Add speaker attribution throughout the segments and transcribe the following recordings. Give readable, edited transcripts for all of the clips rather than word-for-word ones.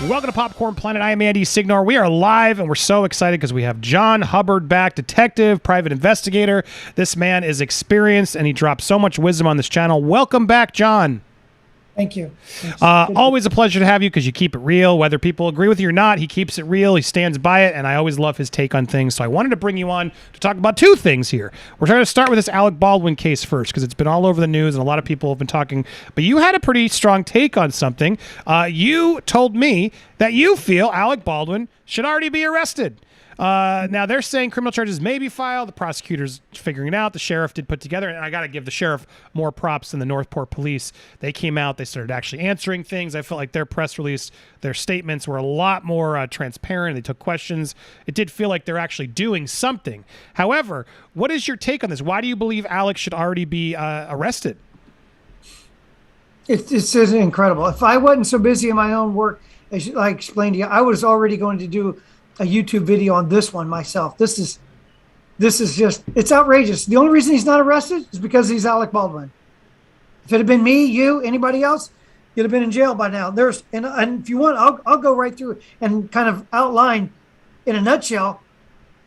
Speaker 1: Welcome to Popcorn Planet. I am Andy Signor. We are live, and we're so excited because we have John Hubbard back, detective, private investigator. This man is experienced, and he drops so much wisdom on this channel. Welcome back, John.
Speaker 2: Thank you.
Speaker 1: Always a pleasure to have you because you keep it real. Whether people agree with you or not, he keeps it real. He stands by it, and I always love his take on things. So I wanted to bring you on to talk about two things here. We're trying to start with this Alec Baldwin case first because it's been all over the news, and a lot of people have been talking. But you had a pretty strong take on something. You told me that you feel Alec Baldwin should already be arrested. Now they're saying criminal charges may be filed. The prosecutor's figuring it out. The sheriff did put together, and I got to give the sheriff more props than the Northport police. They came out, they started actually answering things. I felt like their press release, their statements were a lot more transparent. They took questions. It did feel like they're actually doing something. However, what is your take on this? Why do you believe Alec should already be arrested?
Speaker 2: It's incredible. If I wasn't so busy in my own work, as I explained to you, I was already going to do a YouTube video on this one myself. This is just, it's outrageous. The only reason he's not arrested is because he's Alec Baldwin. If it had been me, you, anybody else, you'd have been in jail by now. And if you want, I'll go right through and kind of outline in a nutshell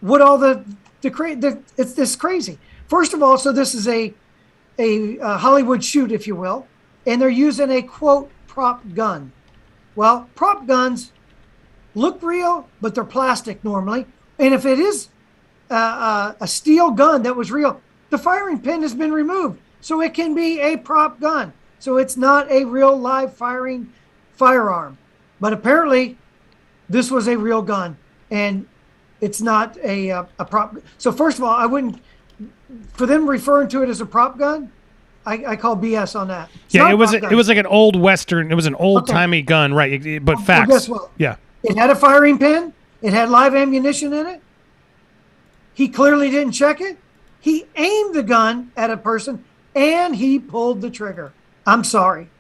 Speaker 2: what all it's this crazy. First of all, so this is a Hollywood shoot, if you will, and they're using a quote prop gun. Well, prop guns look real, but they're plastic normally. And if it is a steel gun that was real, the firing pin has been removed. So it can be a prop gun. So it's not a real live firing firearm. But apparently this was a real gun and it's not a prop. So first of all, I wouldn't, for them referring to it as a prop gun, I call BS on that.
Speaker 1: It was like an old Western, it was an old timey gun, right? But facts.
Speaker 2: Well, guess what?
Speaker 1: Yeah.
Speaker 2: It had a firing pin. It had live ammunition in it. He clearly didn't check it. He aimed the gun at a person, and he pulled the trigger. I'm sorry.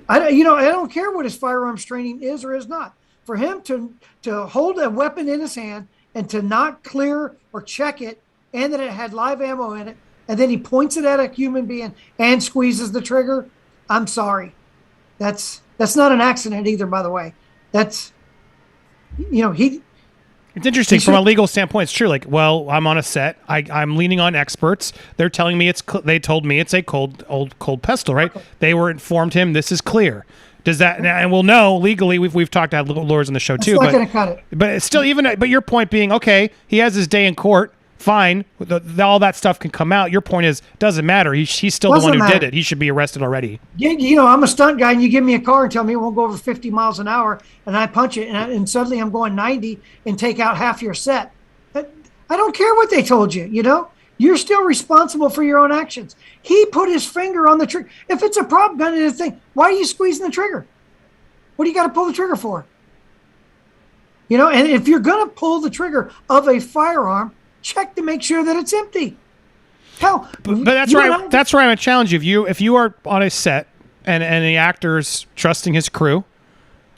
Speaker 2: I don't care what his firearms training is or is not. For him to hold a weapon in his hand and to not clear or check it, and that it had live ammo in it, and then he points it at a human being and squeezes the trigger, I'm sorry. That's not an accident either, by the way. That's, it's
Speaker 1: interesting from a legal standpoint. It's true. Like, well, I'm on a set. I'm leaning on experts. They're telling me they told me it's a cold pistol, right? Okay. They were informed him this is clear. Does that, and we'll know legally. We've talked to lawyers on the show too.
Speaker 2: Not going to cut it.
Speaker 1: But it's still but your point being, okay, he has his day in court. Fine, all that stuff can come out. Your point is, doesn't matter. He's still the one who did it. He should be arrested already.
Speaker 2: Yeah, I'm a stunt guy, and you give me a car and tell me it won't go over 50 miles an hour, and I punch it, and suddenly I'm going 90 and take out half your set. I don't care what they told you. You're still responsible for your own actions. He put his finger on the trigger. If it's a prop gun and a thing, why are you squeezing the trigger? What do you got to pull the trigger for? And if you're going to pull the trigger of a firearm, check to make sure that it's empty. Hell,
Speaker 1: but that's right. That's where I'm gonna challenge you. If you are on a set and the actor's trusting his crew,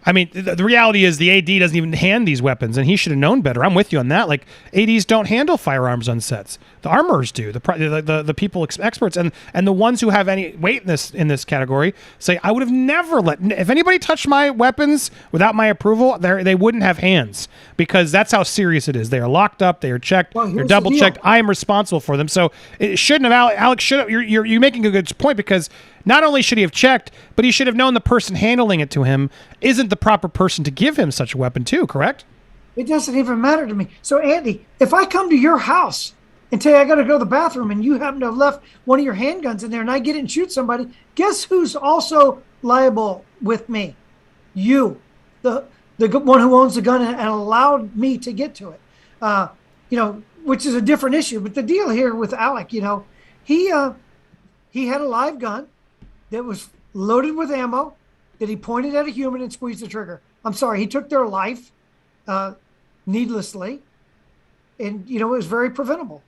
Speaker 1: I mean, the reality is the AD doesn't even hand these weapons, and he should have known better. I'm with you on that. Like, ADs don't handle firearms on sets. The armorers do. The people experts and the ones who have any weight in this category say, I would have never if anybody touched my weapons without my approval, they wouldn't have hands, because that's how serious it is. They are locked up. They are checked. They're double checked. I am responsible for them. So it shouldn't have. Alex should have. You're making a good point, because not only should he have checked, but he should have known the person handling it to him isn't the proper person to give him such a weapon too, correct?
Speaker 2: It doesn't even matter to me. So, Andy, if I come to your house and tell you I got to go to the bathroom, and you happen to have left one of your handguns in there, and I get it and shoot somebody, guess who's also liable with me? You, the one who owns the gun and allowed me to get to it. Which is a different issue. But the deal here with Alec, he had a live gun that was loaded with ammo that he pointed at a human and squeezed the trigger. I'm sorry, he took their life needlessly, and it was very preventable.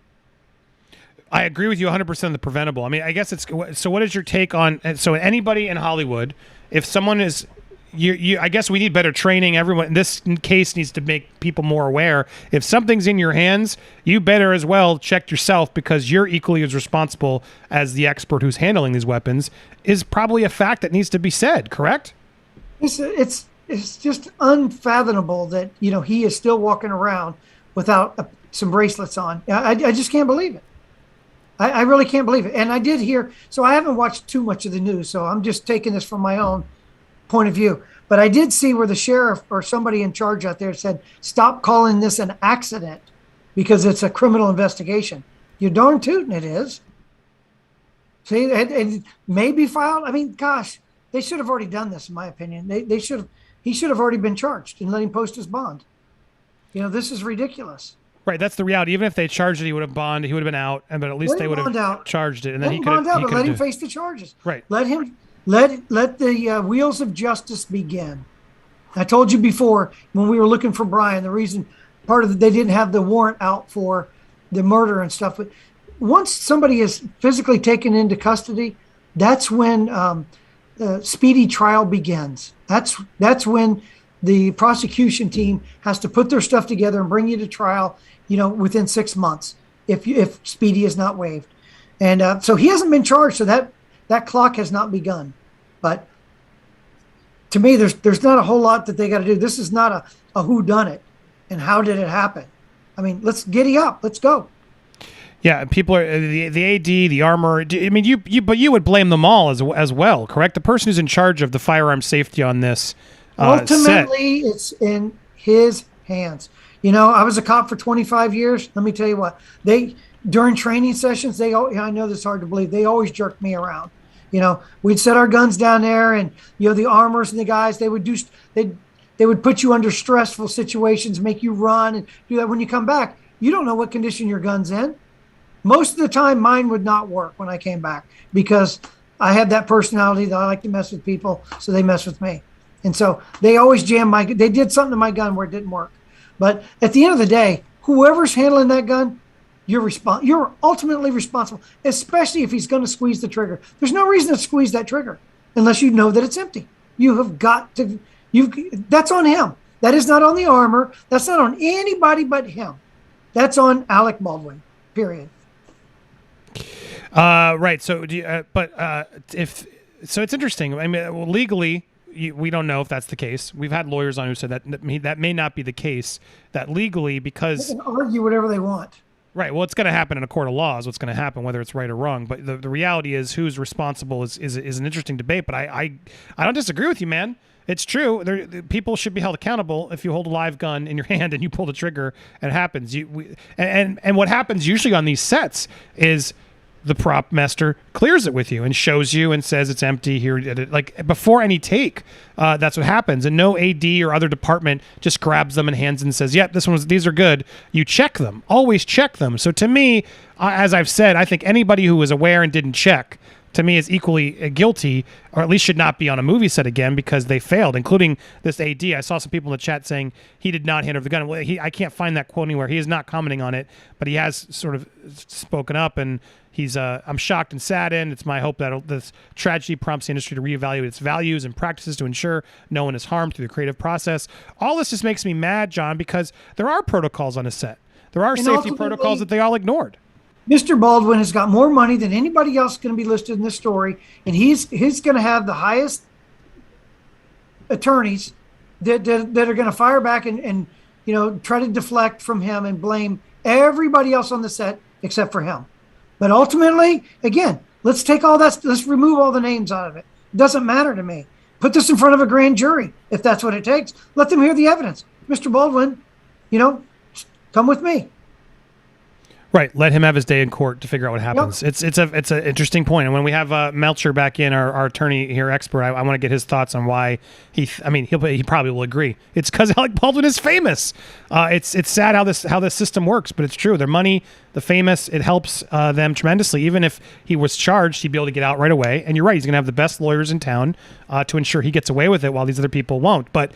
Speaker 1: I agree with you 100% on the preventable. I mean, I guess so what is your take on, so anybody in Hollywood, if someone is, I guess we need better training. Everyone in this case needs to make people more aware. If something's in your hands, you better as well check yourself, because you're equally as responsible as the expert who's handling these weapons, is probably a fact that needs to be said, correct?
Speaker 2: It's just unfathomable that he is still walking around without some bracelets on. I just can't believe it. I really can't believe it. And I did hear, so I haven't watched too much of the news, so I'm just taking this from my own point of view. But I did see where the sheriff or somebody in charge out there said, stop calling this an accident because it's a criminal investigation. You're darn tootin' it is. See, and maybe filed. I mean, gosh, they should have already done this, in my opinion. He should have already been charged and let him post his bond. This is ridiculous.
Speaker 1: Right, that's the reality. Even if they charged it, he would have bonded. He would have been out, but at least they would have charged it, and then he could have.
Speaker 2: Let him face the charges.
Speaker 1: Right.
Speaker 2: Let the wheels of justice begin. I told you before when we were looking for Brian, the reason they didn't have the warrant out for the murder and stuff. But once somebody is physically taken into custody, that's when the speedy trial begins. That's when the prosecution team has to put their stuff together and bring you to trial, within 6 months, if speedy is not waived. And so he hasn't been charged, so that clock has not begun. But to me, there's not a whole lot that they got to do. This is not a whodunit and how did it happen. I mean, let's giddy up. Let's go.
Speaker 1: Yeah, people are the AD, the armourer. I mean, you would blame them all as well, correct? The person who's in charge of the firearm safety on this.
Speaker 2: Ultimately, it's in his hands. I was a cop for 25 years. Let me tell you what, during training sessions, I know this is hard to believe, they always jerked me around. We'd set our guns down there, and the armorers and the guys, they would put you under stressful situations, make you run and do that. When you come back, you don't know what condition your gun's in. Most of the time, mine would not work when I came back because I had that personality that I like to mess with people, so they mess with me. And so they always they did something to my gun where it didn't work. But at the end of the day, whoever's handling that gun, you're ultimately responsible, especially if he's going to squeeze the trigger. There's no reason to squeeze that trigger unless you know that it's empty. You have got to, that's on him. That is not on the armor. That's not on anybody but him. That's on Alec Baldwin, period.
Speaker 1: Right. So, so it's interesting. I mean, legally, we don't know if that's the case. We've had lawyers on who said that may not be the case. That legally, because
Speaker 2: they can argue whatever they want.
Speaker 1: Right. Well, it's going to happen in a court of law is what's going to happen, whether it's right or wrong. But the reality is who's responsible is an interesting debate. But I don't disagree with you, man. It's true. People should be held accountable if you hold a live gun in your hand and you pull the trigger and it happens. And what happens usually on these sets is the prop master clears it with you and shows you and says it's empty here. Like before any take, that's what happens. And no AD or other department just grabs them and hands and says, "Yep, these are good." You check them. Always check them. So to me, as I've said, I think anybody who was aware and didn't check, to me, is equally guilty, or at least should not be on a movie set again because they failed, including this AD. I saw some people in the chat saying he did not hand over the gun. Well, I can't find that quote anywhere. He is not commenting on it, but he has sort of spoken up, and he's I'm shocked and saddened. It's my hope that this tragedy prompts the industry to reevaluate its values and practices to ensure no one is harmed through the creative process. All this just makes me mad, John, because there are protocols on a set. There are safety protocols that they all ignored.
Speaker 2: Mr. Baldwin has got more money than anybody else going to be listed in this story, and he's going to have the highest attorneys that are going to fire back and try to deflect from him and blame everybody else on the set except for him. But ultimately, again, let's take all that. Let's remove all the names out of it. It doesn't matter to me. Put this in front of a grand jury if that's what it takes. Let them hear the evidence. Mr. Baldwin, come with me.
Speaker 1: Right, let him have his day in court to figure out what happens. Yep. It's an interesting point. And when we have Melcher back in, our attorney here, expert, I want to get his thoughts on why he probably will agree. It's because Alec Baldwin is famous. It's sad how this system works, but it's true. Their money, the famous, it helps them tremendously. Even if he was charged, he'd be able to get out right away. And you're right, he's going to have the best lawyers in town to ensure he gets away with it while these other people won't. But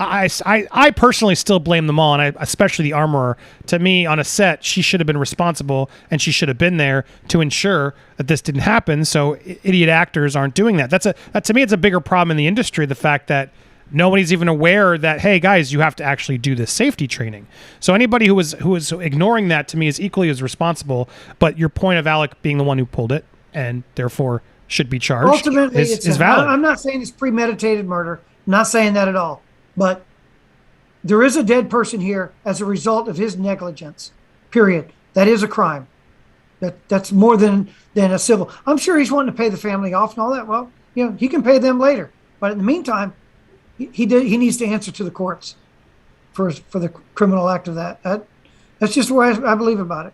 Speaker 1: I personally still blame them all, and especially the armorer. To me, on a set, she should have been responsible, and she should have been there to ensure that this didn't happen. So idiot actors aren't doing that. That to me, it's a bigger problem in the industry. The fact that nobody's even aware that, hey guys, you have to actually do this safety training. So anybody who is ignoring that, to me, is equally as responsible. But your point of Alec being the one who pulled it and therefore should be charged
Speaker 2: ultimately
Speaker 1: is valid.
Speaker 2: I'm not saying it's premeditated murder. I'm not saying that at all. but there is a dead person here as a result of his negligence, period. That is a crime. That's more than a civil. I'm sure he's wanting to pay the family off and all that. Well, he can pay them later. But in the meantime, he needs to answer to the courts for the criminal act of that. That's just where I believe about it.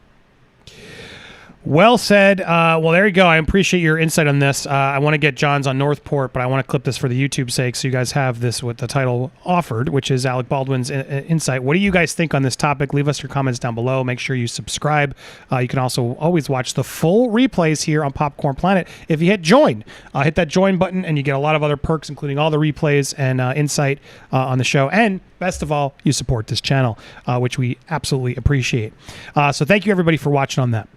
Speaker 1: Well said. Well, there you go. I appreciate your insight on this. I want to get John's on Northport, but I want to clip this for the YouTube sake so you guys have this with the title offered, which is Alec Baldwin's insight. What do you guys think on this topic? Leave us your comments down below. Make sure you subscribe. You can also always watch the full replays here on Popcorn Planet. If you hit join, hit that join button and you get a lot of other perks, including all the replays and insight on the show. And best of all, you support this channel, which we absolutely appreciate. So thank you everybody for watching on that.